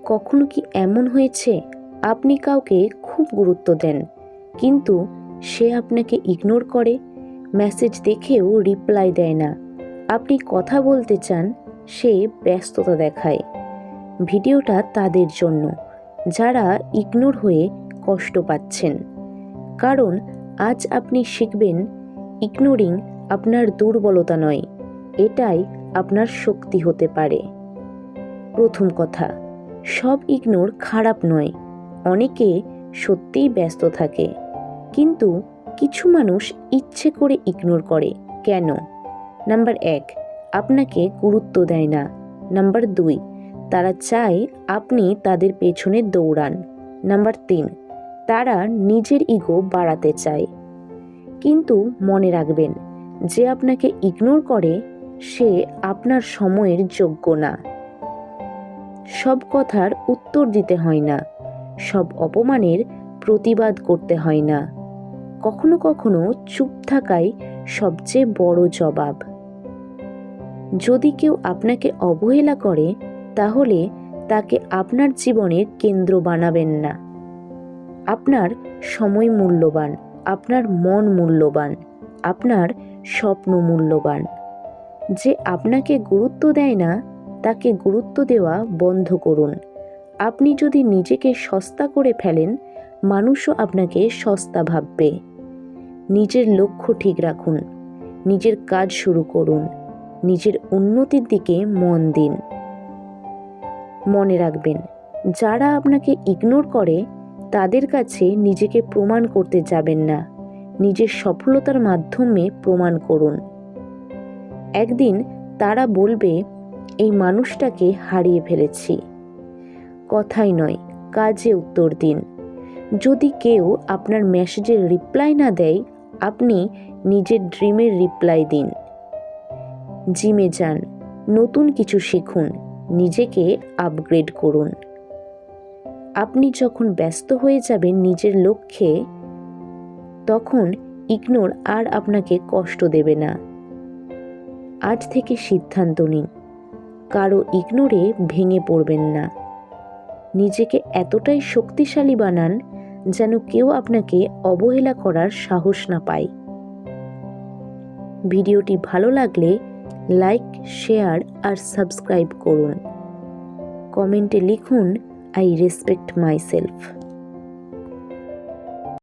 কখনো কি এমন হয়েছে আপনি কাউকে খুব গুরুত্ব দেন, কিন্তু সে আপনাকে ইগনোর করে, মেসেজ দেখেও রিপ্লাই দেয় না, আপনি কথা বলতে চান, সে ব্যস্ততা দেখায়? ভিডিওটা তাদের জন্য যারা ইগনোর হয়ে কষ্ট পাচ্ছেন। কারণ আজ আপনি শিখবেন, ইগনোরিং আপনার দুর্বলতা নয়, এটাই আপনার শক্তি হতে পারে। প্রথম কথা, সব ইগনোর খারাপ নয়। অনেকে সত্যিই ব্যস্ত থাকে, কিন্তু কিছু মানুষ ইচ্ছে করে ইগনোর করে। কেন? নাম্বার 1, আপনাকে গুরুত্ব দেয় না। নাম্বার 2, তারা চায় আপনি তাদের পেছনে দৌড়ান। নাম্বার 3, তারা নিজের ইগো বাড়াতে চায়। কিন্তু মনে রাখবেন, যে আপনাকে ইগনোর করে সে আপনার সময়ের যোগ্য না। সব কথার উত্তর দিতে হয় না, সব অপমানের প্রতিবাদ করতে হয় না। কখনো কখনো চুপ থাকাই সবচেয়ে বড় জবাব। যদি কেউ আপনাকে অবহেলা করে, তাহলে তাকে আপনার জীবনের কেন্দ্র বানাবেন না। আপনার সময় মূল্যবান, আপনার মন মূল্যবান, আপনার স্বপ্ন মূল্যবান। যে আপনাকে গুরুত্ব দেয় না, তাকে গুরুত্ব দেওয়া বন্ধ করুন। আপনি যদি নিজেকে সস্তা করে ফেলেন, মানুষও আপনাকে সস্তা ভাববে। নিজের লক্ষ্য ঠিক রাখুন, নিজের কাজ শুরু করুন, নিজের উন্নতির দিকে মন দিন। মনে রাখবেন, যারা আপনাকে ইগনোর করে তাদের কাছে নিজেকে প্রমাণ করতে যাবেন না, নিজের সফলতার মাধ্যমে প্রমাণ করুন। একদিন তারা বলবে, এই মানুষটাকে হারিয়ে ফেলেছি। কথাই নয়, কাজে উত্তর দিন। যদি কেউ আপনার মেসেজের রিপ্লাই না দেয়, আপনি নিজের ড্রিমের রিপ্লাই দিন। জিমে যান, নতুন কিছু শিখুন, নিজেকে আপগ্রেড করুন। আপনি যখন ব্যস্ত হয়ে যাবেন নিজের লক্ষ্যে, তখন ইগনোর আর আপনাকে কষ্ট দেবে না। আজ থেকে সিদ্ধান্ত নিন, কারো ইগনোরে ভেঙে পড়বেন না। নিজেকে এতটাই শক্তিশালী বানান যেন কেউ আপনাকে অবহেলা করার সাহস না পায়। ভিডিওটি ভালো লাগলে লাইক, শেয়ার আর সাবস্ক্রাইব করুন। কমেন্টে লিখুন, আই রেসপেক্ট মাইসেলফ।